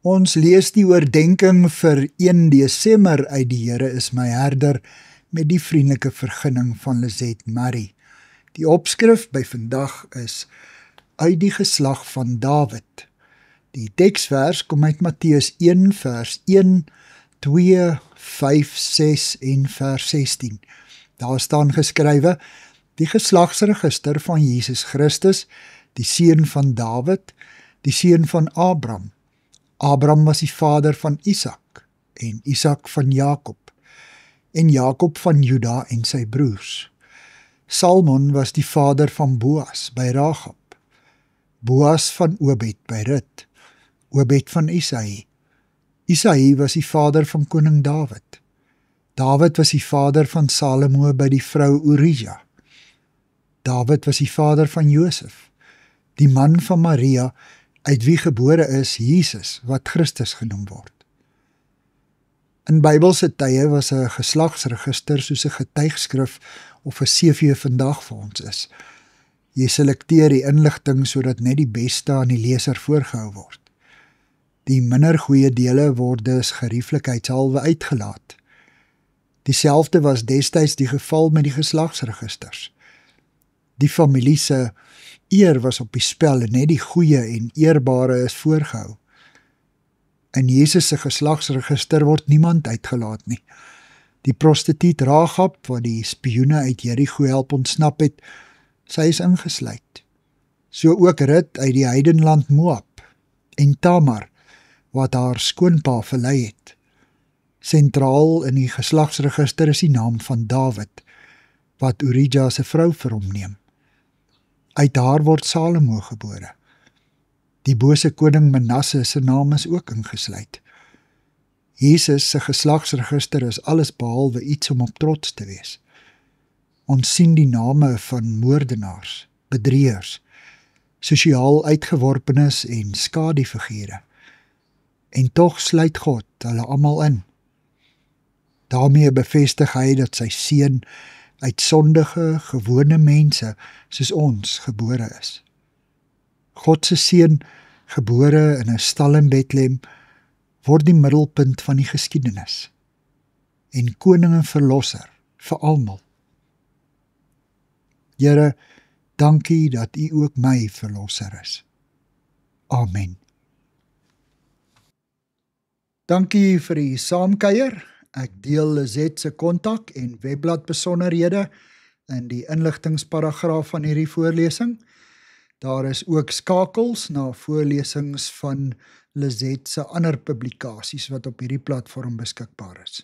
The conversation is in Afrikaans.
Ons lees die oordenking vir 1 Desember uit Die Here is my herder met die vriendelike vergunning van Lizette Murray. Die opskrif by vandag is uit die geslag van Dawid. Die teksvers kom uit Matteus 1 vers 1, 2, 5, 6 en vers 16. Daar staan geskrywe, die geslagsregister van Jesus Christus, die seun van Dawid, die seun van Abraham. Abraham was die vader van Isak, en Isak van Jakob, en Jakob van Juda en sy broers. Salmon was die vader van Boas by Rahab, Boas van Obed by Rut, Obed van Isaï. Isaï was die vader van koning Dawid. Dawid was die vader van Salomo by die vrou Urija. Dawid was die vader van Josef, die man van Maria, uit wie gebore is Jesus, wat Christus genoem word. In Bybelse tye was 'n geslagsregister soos 'n getuigskrif of 'n CV vandag vir ons is. Jy selekteer die inligting sodat net die beste aan die leser voorgehou word. Die minder goeie dele word dus gerieflikheidshalwe uitgelaat. Dieselfde was destyds die geval met die geslagsregisters. Die familie se eer was op die spel en net die goeie en eerbare is voorgehou. In Jesus se geslagsregister word niemand uitgelaat nie. Die prostituut Rahab, wat die spioene uit Jerigo help ontsnap het, sy is ingesluit. So ook Rut uit die heidenland Moab en Tamar, wat haar skoonpa verlei het. Sentraal in die geslagsregister is die naam van Dawid, wat Urija se vrou vir hom neem. Uit haar word Salomo gebore. Die bose koning Manasse se naam is ook ingesluit. Jesus se geslagsregister is alles behalwe iets om op trots te wees. Ons sien die name van moordenaars, bedrieërs, sosiaal uitgeworpenes en skadufigure. En tog sluit God hulle almal in. Daarmee bevestig hy dat sy seun uit sondige, gewone mense soos ons gebore is. God se seun, gebore in 'n stal in Bethlehem, word die middelpunt van die geskiedenis en koning en verlosser vir almal. Here, dankie dat U ook my verlosser is. Amen. Dankie vir die saamkuier. Ek deel Lizette se kontak en webblad besonderhede in die inligtingsparagraaf van hierdie voorlesing. Daar is ook skakels na voorlesings van Lizette se ander publikasies wat op hierdie platform beskikbaar is.